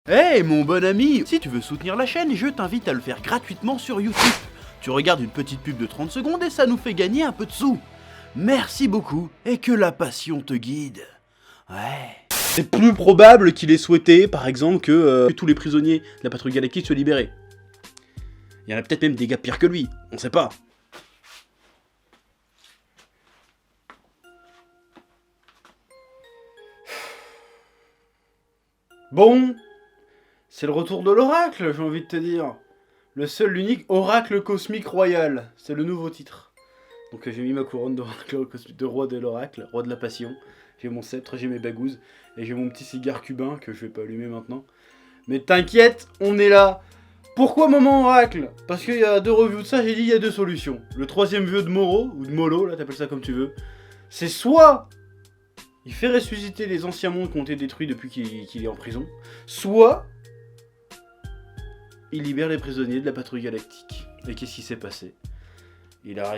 Hey mon bon ami, si tu veux soutenir la chaîne, je t'invite à le faire gratuitement sur YouTube. Tu regardes une petite pub de 30 secondes et ça nous fait gagner un peu de sous. Merci beaucoup et que la passion te guide. Ouais. C'est plus probable qu'il ait souhaité, par exemple, que tous les prisonniers de la patrouille galactique soient libérés. Il y en a peut-être même des gars pires que lui, on sait pas. Bon, c'est le retour de l'oracle, j'ai envie de te dire. Le seul, l'unique oracle cosmique royal. C'est le nouveau titre. Donc j'ai mis ma couronne d'oracle cosmique, de roi de l'oracle, roi de la passion. J'ai mon sceptre, j'ai mes bagouzes. Et j'ai mon petit cigare cubain que je vais pas allumer maintenant. Mais t'inquiète, on est là. Pourquoi moment oracle? Parce qu'il y a 2 reviews de ça, j'ai dit il y a 2 solutions. Le 3ème vœu de Moro, ou de Molo, là t'appelles ça comme tu veux. C'est soit il fait ressusciter les anciens mondes qui ont été détruits depuis qu'il est en prison, soit il libère les prisonniers de la patrouille galactique. Et qu'est-ce qui s'est passé? Il a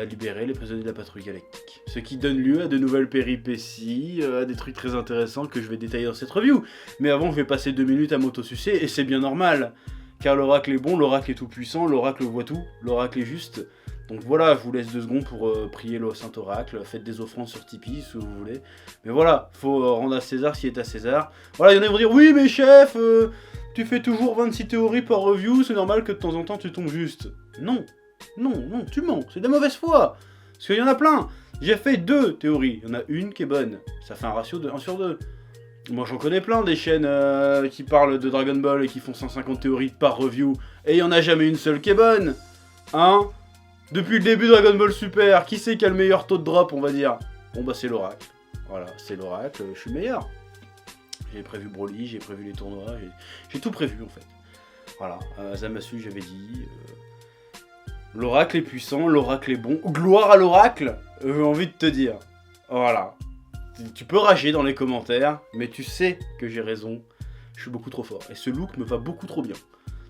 libéré les prisonniers de la patrouille galactique. Ce qui donne lieu à de nouvelles péripéties, à des trucs très intéressants que je vais détailler dans cette review. Mais avant, je vais passer 2 minutes à m'autosucer, et c'est bien normal. Car l'oracle est bon, l'oracle est tout puissant, l'oracle voit tout, l'oracle est juste. Donc voilà, je vous laisse 2 secondes pour prier le Saint-Oracle, faites des offrandes sur Tipeee si vous voulez. Mais voilà, faut rendre à César ce qui est à César. Voilà, il y en a qui vont dire, oui mais chef, tu fais toujours 26 théories par review, c'est normal que de temps en temps tu tombes juste. Non, non, tu mens, c'est de la mauvaise foi. Parce qu'il y en a plein. J'ai fait 2 théories, il y en a une qui est bonne. Ça fait un ratio de 1 sur 2. Moi j'en connais plein des chaînes qui parlent de Dragon Ball et qui font 150 théories par review. Et il n'y en a jamais une seule qui est bonne. Hein? Depuis le début de Dragon Ball Super, qui c'est qui a le meilleur taux de drop, on va dire? Bon bah c'est l'oracle. Voilà, c'est l'oracle, je suis meilleur. J'ai prévu Broly, j'ai prévu les tournois, j'ai tout prévu en fait. Voilà, Zamasu j'avais dit. L'oracle est puissant, l'oracle est bon. Gloire à l'oracle, j'ai envie de te dire. Voilà. Tu peux rager dans les commentaires, mais tu sais que j'ai raison. Je suis beaucoup trop fort. Et ce look me va beaucoup trop bien.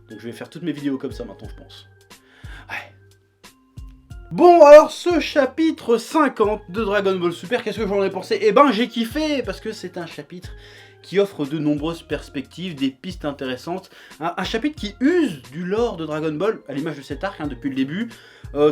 Donc je vais faire toutes mes vidéos comme ça maintenant, je pense. Ouais. Bon, alors ce chapitre 50 de Dragon Ball Super, qu'est-ce que j'en ai pensé? Eh ben, j'ai kiffé, parce que c'est un chapitre qui offre de nombreuses perspectives, des pistes intéressantes. Un chapitre qui use du lore de Dragon Ball, à l'image de cet arc, depuis le début,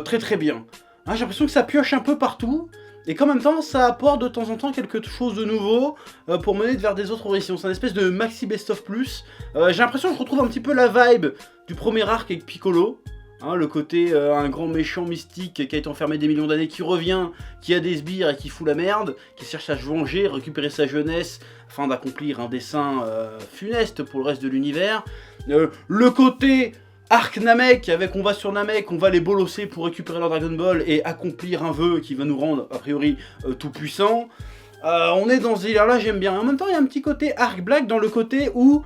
très bien. J'ai l'impression que ça pioche un peu partout, et qu'en même temps, ça apporte de temps en temps quelque chose de nouveau pour mener vers des autres horizons. C'est une espèce de maxi best-of plus. J'ai l'impression que je retrouve un petit peu la vibe du premier arc avec Piccolo. Le côté un grand méchant mystique qui a été enfermé des millions d'années, qui revient, qui a des sbires et qui fout la merde, qui cherche à se venger, récupérer sa jeunesse, afin d'accomplir un dessein funeste pour le reste de l'univers. Le côté arc Namek, avec on va sur Namek, on va les bolosser pour récupérer leur Dragon Ball et accomplir un vœu qui va nous rendre, a priori, tout puissant. On est dans ce délire-là, j'aime bien. En même temps, il y a un petit côté arc Black dans le côté où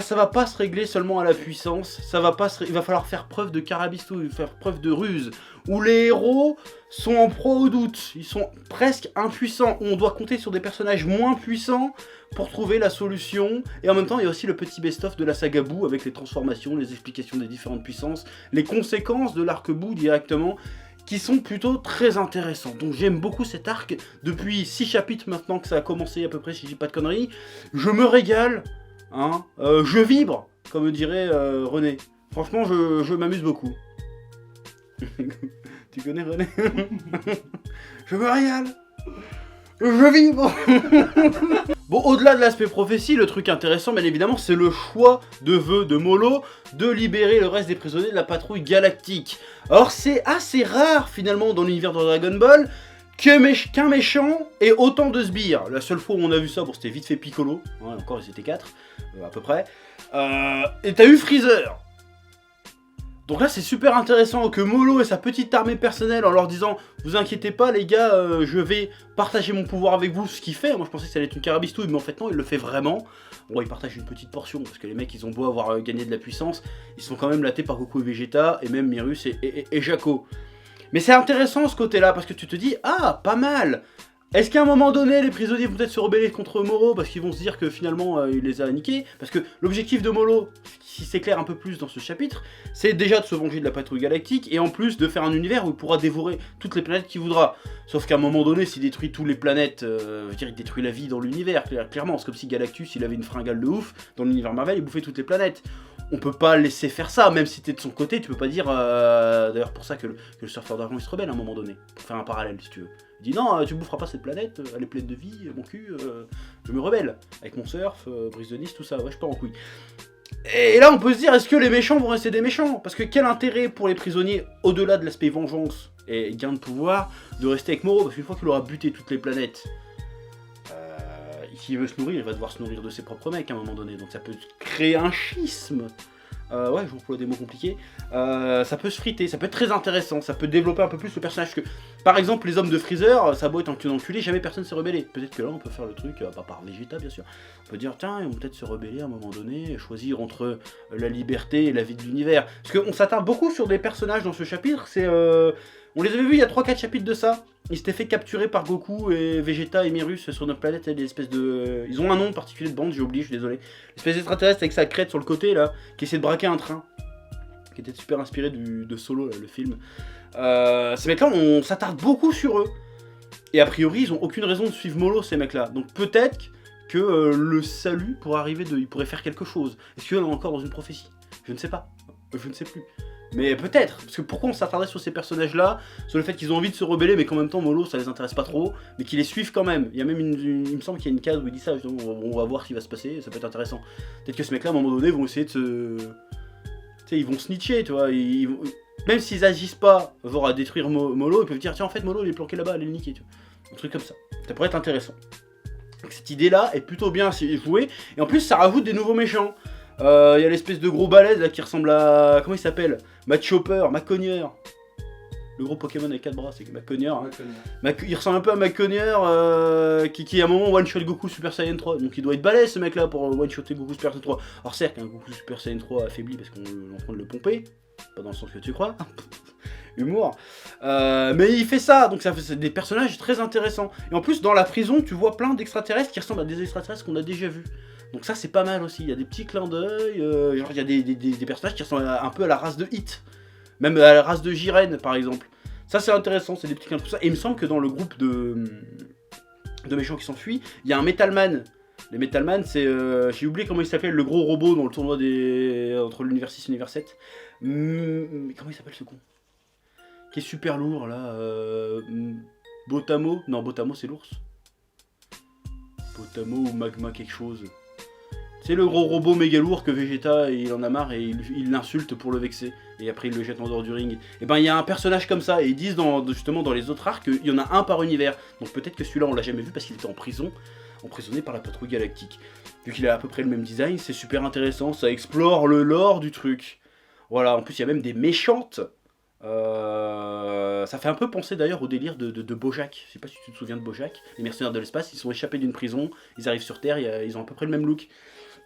ça va pas se régler seulement à la puissance, il va falloir faire preuve de carabistou, faire preuve de ruse, où les héros sont en proie au doute, ils sont presque impuissants, où on doit compter sur des personnages moins puissants pour trouver la solution, et en même temps il y a aussi le petit best-of de la saga Boo avec les transformations, les explications des différentes puissances, les conséquences de l'arc Boo directement, qui sont plutôt très intéressants. Donc j'aime beaucoup cet arc, depuis 6 chapitres maintenant que ça a commencé à peu près, si je dis pas de conneries, je me régale. Je vibre, comme dirait René. Franchement, je m'amuse beaucoup. Tu connais René? Je me régale. Je vibre. Bon, au-delà de l'aspect prophétie, le truc intéressant, bien évidemment, c'est le choix de vœu de Molo de libérer le reste des prisonniers de la patrouille galactique. Alors, c'est assez rare, finalement, dans l'univers de Dragon Ball, qu'un méchant ait autant de sbires. La seule fois où on a vu ça, bon, c'était vite fait Piccolo, encore ils étaient 4, à peu près. Et t'as eu Freezer. Donc là, c'est super intéressant que Molo ait sa petite armée personnelle en leur disant « Vous inquiétez pas les gars, je vais partager mon pouvoir avec vous », ce qu'il fait. Moi je pensais que ça allait être une carabistouille, mais en fait non, il le fait vraiment. Bon, il partage une petite portion, parce que les mecs, ils ont beau avoir gagné de la puissance, ils sont quand même latés par Goku et Vegeta, et même Mirus et Jaco. Mais c'est intéressant ce côté-là, parce que tu te dis, ah, pas mal. Est-ce qu'à un moment donné, les prisonniers vont peut-être se rebeller contre Molo parce qu'ils vont se dire que finalement il les a niqués? Parce que l'objectif de Molo, si c'est clair un peu plus dans ce chapitre, c'est déjà de se venger de la patrouille galactique et en plus de faire un univers où il pourra dévorer toutes les planètes qu'il voudra. Sauf qu'à un moment donné, s'il détruit toutes les planètes, je veux dire, il détruit la vie dans l'univers, clairement. C'est comme si Galactus, il avait une fringale de ouf dans l'univers Marvel, il bouffait toutes les planètes. On peut pas laisser faire ça, même si t'es de son côté, tu peux pas dire... D'ailleurs, pour ça que le surfeur d'argent, il se rebelle à un moment donné, pour faire un parallèle, si tu veux. Il dit non, tu boufferas pas cette planète, elle est pleine de vie, mon cul, je me rebelle. Avec mon surf, brise de Nice, tout ça, ouais, je pars en couille. Et là, on peut se dire, est-ce que les méchants vont rester des méchants? Parce que quel intérêt pour les prisonniers, au-delà de l'aspect vengeance et gain de pouvoir, de rester avec Moro? Parce qu'une fois qu'il aura buté toutes les planètes, s'il veut se nourrir, il va devoir se nourrir de ses propres mecs à un moment donné. Donc ça peut créer un schisme. Ouais, je emploie des mots compliqués. Ça peut se friter, ça peut être très intéressant, ça peut développer un peu plus le personnage. Que, par exemple, les hommes de Freezer, ça a beau être un cul d'enculé, jamais personne s'est rebellé. Peut-être que là, on peut faire le truc, pas par Vegeta bien sûr. On peut dire, tiens, ils vont peut-être se rebeller à un moment donné, choisir entre la liberté et la vie de l'univers. Parce qu'on s'attarde beaucoup sur des personnages dans ce chapitre, c'est... on les avait vus il y a 3-4 chapitres de ça. Ils s'étaient fait capturer par Goku et Vegeta et Myrus sur notre planète. Des espèces de... Ils ont un nom particulier de bande, j'ai oublié, je suis désolé. L'espèce d'extraterrestre avec sa crête sur le côté là, qui essaie de braquer un train. Qui était super inspiré de Solo, là, le film. Ces mecs-là, on s'attarde beaucoup sur eux. Et a priori, ils ont aucune raison de suivre Molo, ces mecs-là. Donc peut-être que le salut pourrait arriver il pourrait faire quelque chose. Est-ce qu'il y en a encore dans une prophétie? Je ne sais pas. Je ne sais plus. Mais peut-être, parce que pourquoi on s'attardait sur ces personnages-là, sur le fait qu'ils ont envie de se rebeller, mais qu'en même temps Molo ça les intéresse pas trop, mais qu'ils les suivent quand même. Il y a même il me semble qu'il y a une case où il dit ça, justement, on va voir ce qui va se passer, ça peut être intéressant. Peut-être que ce mec-là, à un moment donné, vont essayer de se... Tu sais, ils vont snitcher, tu vois, même s'ils agissent pas, genre à détruire Molo, ils peuvent dire, tiens, en fait, Molo, il est planqué là-bas, allez le niquer, tu vois. Un truc comme ça. Ça pourrait être intéressant. Donc, cette idée-là est plutôt bien jouée, et en plus, ça rajoute des nouveaux méchants. Il y a l'espèce de gros balèze là qui ressemble à... Comment il s'appelle? Machopper, Maconieur. Le gros Pokémon avec 4 bras, c'est Maconieur. Hein. Il ressemble un peu à Maconieur qui à un moment one-shot Goku Super Saiyan 3. Donc il doit être balèze ce mec là pour one-shotter Goku Super Saiyan 3. Alors certes, un Goku Super Saiyan 3 affaibli parce qu'on est en train de le pomper. Pas dans le sens que tu crois. Humour. Mais il fait ça, donc ça fait des personnages très intéressants. Et en plus, dans la prison, tu vois plein d'extraterrestres qui ressemblent à des extraterrestres qu'on a déjà vus. Donc ça c'est pas mal aussi, il y a des petits clins d'œil, genre il y a des personnages qui ressemblent un peu à la race de Hit, même à la race de Jiren par exemple. Ça c'est intéressant, c'est des petits clins d'œil, tout ça. Et il me semble que dans le groupe de méchants qui s'enfuient, il y a un Metalman. Les Metalman c'est, j'ai oublié comment il s'appelle, le gros robot dans le tournoi entre l'univers 6 et l'univers 7. Mais comment il s'appelle ce con? Qui est super lourd là, Botamo? Non, Botamo c'est l'ours. Botamo ou Magma quelque chose. C'est le gros robot méga lourd que Vegeta il en a marre et il l'insulte pour le vexer. Et après il le jette en dehors du ring. Et ben il y a un personnage comme ça et ils disent justement dans les autres arcs qu'il y en a un par univers. Donc peut-être que celui-là on l'a jamais vu parce qu'il était en prison, emprisonné par la patrouille galactique. Vu qu'il a à peu près le même design, c'est super intéressant, ça explore le lore du truc. Voilà, en plus il y a même des méchantes. Ça fait un peu penser d'ailleurs au délire de Bojack. Je sais pas si tu te souviens de Bojack. Les mercenaires de l'espace, ils sont échappés d'une prison, ils arrivent sur Terre, ils ont à peu près le même look.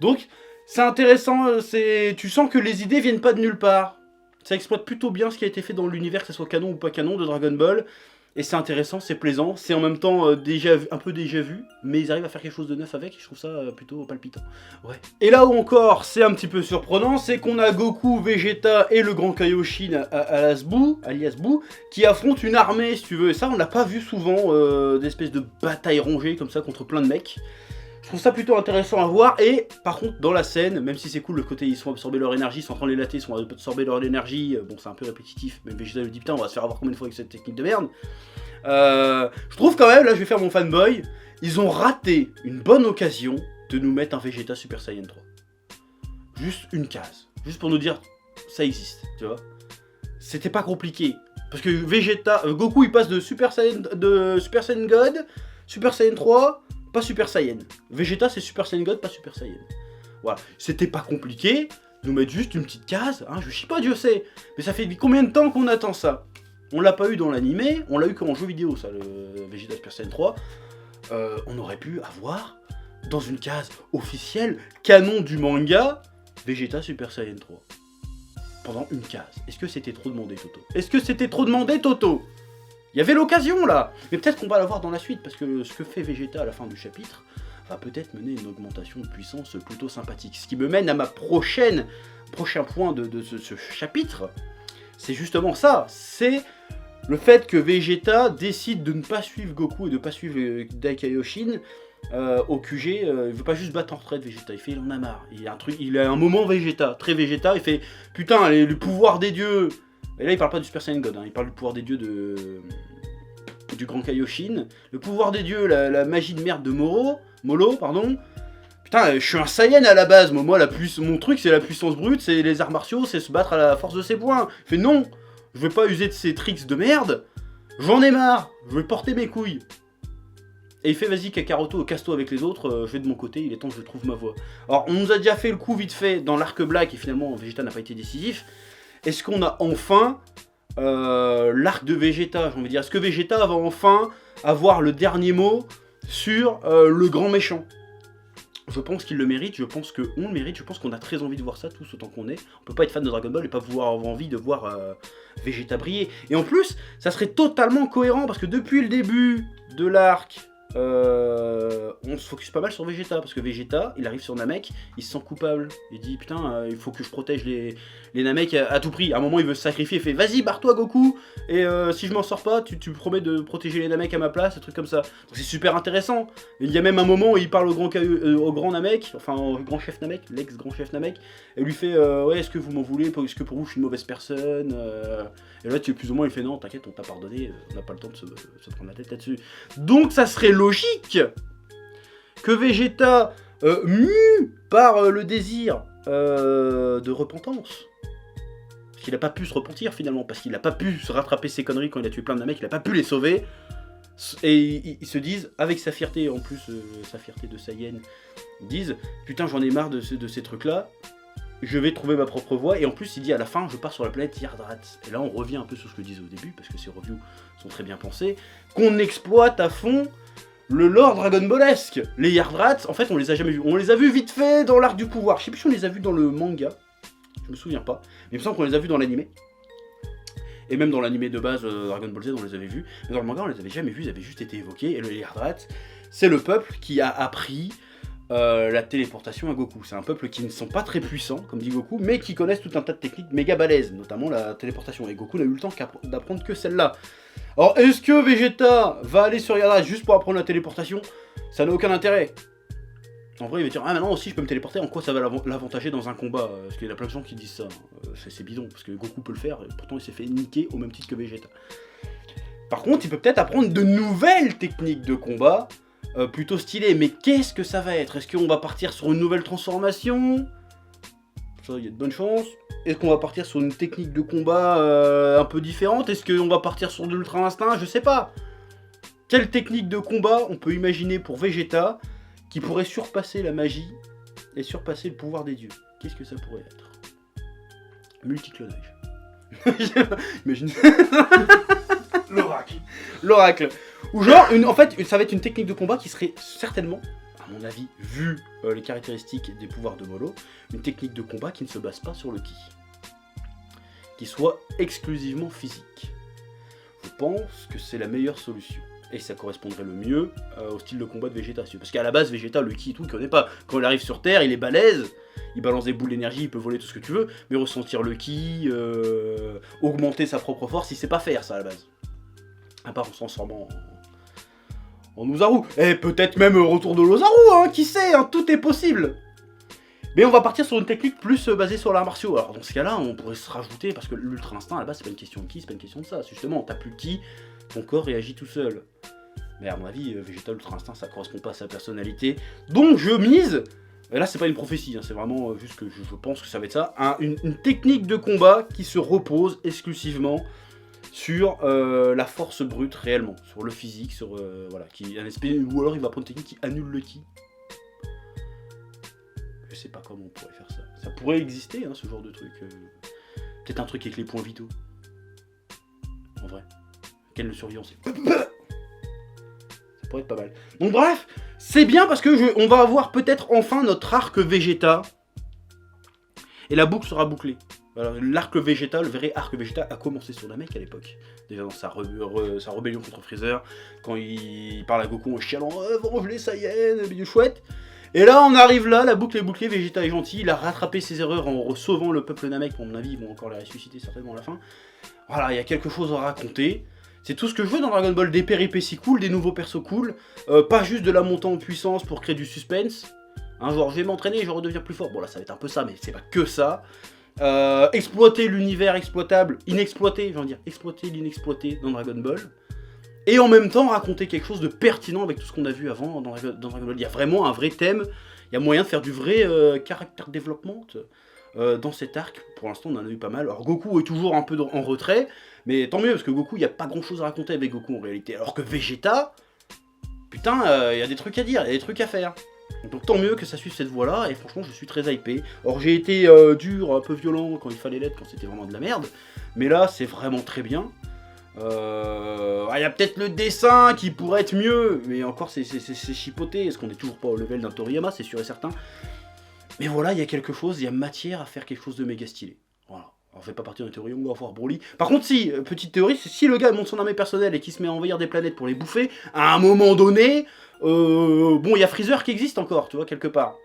Donc c'est intéressant, tu sens que les idées viennent pas de nulle part. Ça exploite plutôt bien ce qui a été fait dans l'univers, que ce soit canon ou pas canon de Dragon Ball. Et c'est intéressant, c'est plaisant, c'est en même temps un peu déjà vu, mais ils arrivent à faire quelque chose de neuf avec, et je trouve ça plutôt palpitant. Ouais. Et là où encore c'est un petit peu surprenant, c'est qu'on a Goku, Vegeta et le grand Kaioshin alias Boo, qui affrontent une armée, si tu veux. Et ça, on l'a pas vu souvent, d'espèces de batailles rongées comme ça contre plein de mecs. Je trouve ça plutôt intéressant à voir, et par contre dans la scène, même si c'est cool le côté ils sont absorbés leur énergie, ils sont en train de les latter, ils sont absorbés leur énergie, bon c'est un peu répétitif, même Vegeta lui dit putain on va se faire avoir combien de fois avec cette technique de merde. Je trouve quand même, là je vais faire mon fanboy, ils ont raté une bonne occasion de nous mettre un Vegeta Super Saiyan 3. Juste une case, juste pour nous dire ça existe, tu vois. C'était pas compliqué, parce que Goku il passe de Super Saiyan God, Super Saiyan 3... pas Super Saiyan. Vegeta c'est Super Saiyan God, pas Super Saiyan. Voilà, c'était pas compliqué, nous mettre juste une petite case, hein, je sais pas Dieu sait, mais ça fait combien de temps qu'on attend ça? On l'a pas eu dans l'animé, on l'a eu qu'en jeu vidéo ça, le Vegeta Super Saiyan 3. On aurait pu avoir, dans une case officielle, canon du manga, Vegeta Super Saiyan 3. Pendant une case. Est-ce que c'était trop demandé, Toto? Est-ce que c'était trop demandé, Toto? Il y avait l'occasion là. Mais peut-être qu'on va la voir dans la suite, parce que ce que fait Vegeta à la fin du chapitre va peut-être mener une augmentation de puissance plutôt sympathique. Ce qui me mène à ma prochain point de ce chapitre, c'est justement ça, c'est le fait que Vegeta décide de ne pas suivre Goku et de ne pas suivre Daikaioshin au QG. Il veut pas juste battre en retraite Vegeta, il en a marre. Il a un moment Vegeta, très Vegeta, il fait putain, le pouvoir des dieux. Et là il parle pas du Super Saiyan God, hein, il parle du pouvoir des dieux du Grand Kaioshin. Le pouvoir des dieux, la magie de merde de Molo, pardon. Putain, je suis un Saiyan à la base, moi mon truc c'est la puissance brute, c'est les arts martiaux, c'est se battre à la force de ses poings. Il fait non, je vais pas user de ces tricks de merde, j'en ai marre, je vais porter mes couilles. Et il fait vas-y Kakaroto, casse-toi avec les autres, je vais de mon côté, il est temps que je trouve ma voie. Alors on nous a déjà fait le coup vite fait dans l'arc Black et finalement Vegeta n'a pas été décisif. Est-ce qu'on a enfin l'arc de Vegeta, j'ai envie de dire, est-ce que Vegeta va enfin avoir le dernier mot sur le grand méchant? Je pense qu'il le mérite, je pense qu'on le mérite, je pense qu'on a très envie de voir ça tous autant qu'on est. On peut pas être fan de Dragon Ball et pas avoir envie de voir Vegeta briller. Et en plus, ça serait totalement cohérent parce que depuis le début de l'arc, on se focus pas mal sur Vegeta, parce que Vegeta, il arrive sur Namek, il se sent coupable, il dit putain, il faut que je protège les Namek à tout prix. À un moment il veut se sacrifier, il fait vas-y barre-toi Goku, et si je m'en sors pas, tu me promets de protéger les Namek à ma place, un truc comme ça. Donc c'est super intéressant. Il y a même un moment où il parle au grand Namek, enfin au grand chef Namek, l'ex-grand chef Namek, et lui fait ouais, est-ce que vous m'en voulez, est-ce que pour vous je suis une mauvaise personne, et là tu plus ou moins il fait non t'inquiète, on t'a pardonné, on n'a pas le temps de se prendre la tête là-dessus. Donc ça serait logique que Vegeta, mu par le désir de repentance, parce qu'il n'a pas pu se repentir finalement, parce qu'il n'a pas pu se rattraper ses conneries quand il a tué plein de mecs, il n'a pas pu les sauver, et ils se disent, avec sa fierté, en plus sa fierté de Saiyan, ils disent putain j'en ai marre de ces trucs là, je vais trouver ma propre voie, et en plus il dit à la fin je pars sur la planète Yardrat. Et là on revient un peu sur ce que je disais au début, parce que ces reviews sont très bien pensées, qu'on exploite à fond le lore Dragon Ballesque. Les Yardrats, en fait on les a jamais vus, on les a vus vite fait dans l'arc du pouvoir, je sais plus si on les a vus dans le manga, je me souviens pas, mais il me semble qu'on les a vus dans l'animé. Et même dans l'animé de base Dragon Ball Z on les avait vus, mais dans le manga on les avait jamais vus, ils avaient juste été évoqués, et les Yardrats, c'est le peuple qui a appris la téléportation à Goku. C'est un peuple qui ne sont pas très puissants, comme dit Goku, mais qui connaissent tout un tas de techniques méga balèzes, notamment la téléportation. Et Goku n'a eu le temps d'apprendre que celle-là. Alors, est-ce que Vegeta va aller sur Yardrat juste pour apprendre la téléportation? Ça n'a aucun intérêt. En vrai, il va dire, ah maintenant aussi je peux me téléporter, en quoi ça va l'avantager dans un combat? Parce qu'il y a plein de gens qui disent ça. C'est bidon, parce que Goku peut le faire, et pourtant il s'est fait niquer au même titre que Vegeta. Par contre, il peut peut-être apprendre de nouvelles techniques de combat, plutôt stylé, mais qu'est-ce que ça va être? Est-ce qu'on va partir sur une nouvelle transformation? Ça, il y a de bonnes chances. Est-ce qu'on va partir sur une technique de combat un peu différente? Est-ce qu'on va partir sur de l'ultra instinct? Je sais pas. Quelle technique de combat on peut imaginer pour Vegeta qui pourrait surpasser la magie et surpasser le pouvoir des dieux? Qu'est-ce que ça pourrait être? Multiclonage. Imagine. L'oracle. Ou genre, en fait, ça va être une technique de combat qui serait certainement, à mon avis, vu les caractéristiques des pouvoirs de Molo, une technique de combat qui ne se base pas sur le ki. Qui soit exclusivement physique. Je pense que c'est la meilleure solution. Et ça correspondrait le mieux au style de combat de Vegeta. Parce qu'à la base, Vegeta, le ki et tout, il connaît pas. Quand il arrive sur Terre, il est balèze, il balance des boules d'énergie, il peut voler tout ce que tu veux, mais ressentir le ki, augmenter sa propre force, il sait pas faire ça à la base. À part en se transformant en Ozaru. Et peut-être même retour de l'Ozaru, hein, qui sait, hein, tout est possible. Mais on va partir sur une technique plus basée sur l'art martiaux. Alors dans ce cas-là, on pourrait se rajouter, parce que l'ultra instinct à la base, c'est pas une question de ki, c'est pas une question de ça. C'est justement, t'as plus de ki, ton corps réagit tout seul. Mais à mon avis, Vegeta ultra instinct, ça correspond pas à sa personnalité. Donc je mise, et là c'est pas une prophétie, hein, c'est vraiment juste que je pense que ça va être ça, une technique de combat qui se repose exclusivement sur la force brute réellement, sur le physique, sur voilà, qui un espèce, ou alors il va prendre une technique qui annule le ki. Je sais pas comment on pourrait faire ça. Ça pourrait exister, hein, ce genre de truc. Peut-être un truc avec les points vitaux. En vrai. Quelle surveillance. Ça pourrait être pas mal. Donc bref, c'est bien parce que on va avoir peut-être enfin notre arc Vegeta. Et la boucle sera bouclée. L'arc Vegeta, le vrai arc Vegeta a commencé sur Namek à l'époque. Déjà dans sa rébellion contre Freezer, quand il parle à Goku en chialant « Vous revenez Saiyan, bidou chouette !» Et là, on arrive là, la boucle est bouclée, Vegeta est gentil, il a rattrapé ses erreurs en sauvant le peuple Namek, pour mon avis, ils vont encore les ressusciter certainement à la fin. Voilà, il y a quelque chose à raconter. C'est tout ce que je veux dans Dragon Ball, des péripéties cool, des nouveaux persos cool, pas juste de la montée en puissance pour créer du suspense. Hein, genre, je vais m'entraîner, je vais redevenir plus fort. Bon, là, ça va être un peu ça, mais c'est pas que ça. Exploiter l'univers exploitable, inexploité, j'ai envie de dire, exploiter l'inexploité dans Dragon Ball. Et en même temps, raconter quelque chose de pertinent avec tout ce qu'on a vu avant dans Dragon Ball. Il y a vraiment un vrai thème, il y a moyen de faire du vrai character development dans cet arc. Pour l'instant, on en a eu pas mal. Alors, Goku est toujours un peu en retrait, mais tant mieux, parce que Goku, il n'y a pas grand chose à raconter avec Goku en réalité. Alors que Vegeta, putain, il y a des trucs à dire, il y a des trucs à faire. Donc tant mieux que ça suive cette voie-là, et franchement je suis très hypé. Alors j'ai été dur, un peu violent quand il fallait l'être, quand c'était vraiment de la merde, mais là c'est vraiment très bien. Il y a peut-être le dessin qui pourrait être mieux, mais encore c'est chipoté, est-ce qu'on est toujours pas au level d'un Toriyama, c'est sûr et certain. Mais voilà, il y a quelque chose, il y a matière à faire quelque chose de méga stylé. Voilà. Alors je vais pas partir de théorie, on va voir Broly. Par contre si, petite théorie, si le gars monte son armée personnelle et qu'il se met à envahir des planètes pour les bouffer, à un moment donné... bon, il y a Freezer qui existe encore, tu vois, quelque part.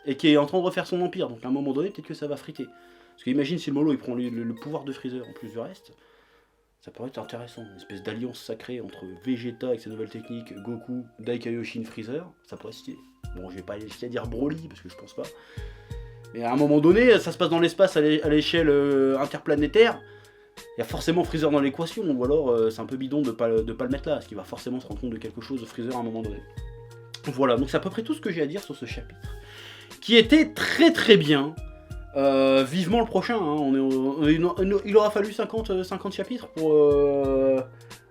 Et qui est en train de refaire son empire. Donc à un moment donné, peut-être que ça va friter. Parce que imagine si le mollo il prend le pouvoir de Freezer en plus du reste. Ça pourrait être intéressant. Une espèce d'alliance sacrée entre Vegeta avec ses nouvelles techniques, Goku, Daikaioshin, Freezer. Ça pourrait se stylé. Bon, je vais pas hésiter à dire Broly, parce que je pense pas. Mais à un moment donné, ça se passe dans l'espace à l'échelle interplanétaire. Il y a forcément Freezer dans l'équation, ou alors c'est un peu bidon de pas le mettre là, parce qu'il va forcément se rendre compte de quelque chose de Freezer à un moment donné. Voilà, donc c'est à peu près tout ce que j'ai à dire sur ce chapitre, qui était très très bien. Vivement le prochain, hein. Il aura fallu 50 chapitres pour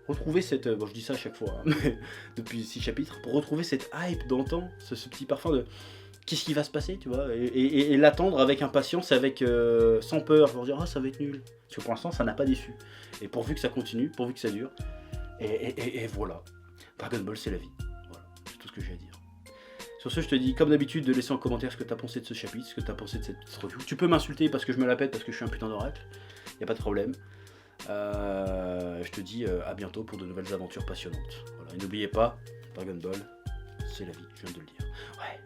retrouver cette... Bon, je dis ça à chaque fois, hein, mais depuis 6 chapitres, pour retrouver cette hype d'antan, ce petit parfum de... Qu'est-ce qui va se passer, tu vois, et l'attendre avec impatience, avec sans peur, pour dire ah ça va être nul. Parce que pour l'instant ça n'a pas déçu. Et pourvu que ça continue, pourvu que ça dure. Et voilà. Dragon Ball c'est la vie. Voilà, c'est tout ce que j'ai à dire. Sur ce je te dis comme d'habitude de laisser en commentaire ce que t'as pensé de ce chapitre, ce que t'as pensé de cette review. Tu peux m'insulter parce que je me la pète, parce que je suis un putain d'oracle. Y a pas de problème. Je te dis à bientôt pour de nouvelles aventures passionnantes. Voilà. Et n'oubliez pas, Dragon Ball, c'est la vie, je viens de le dire. Ouais.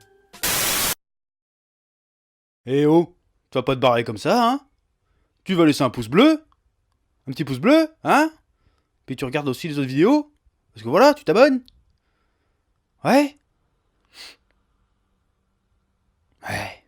Eh oh, tu vas pas te barrer comme ça, hein? Tu vas laisser un pouce bleu? Un petit pouce bleu, hein? Puis tu regardes aussi les autres vidéos? Parce que voilà, tu t'abonnes? Ouais? Ouais.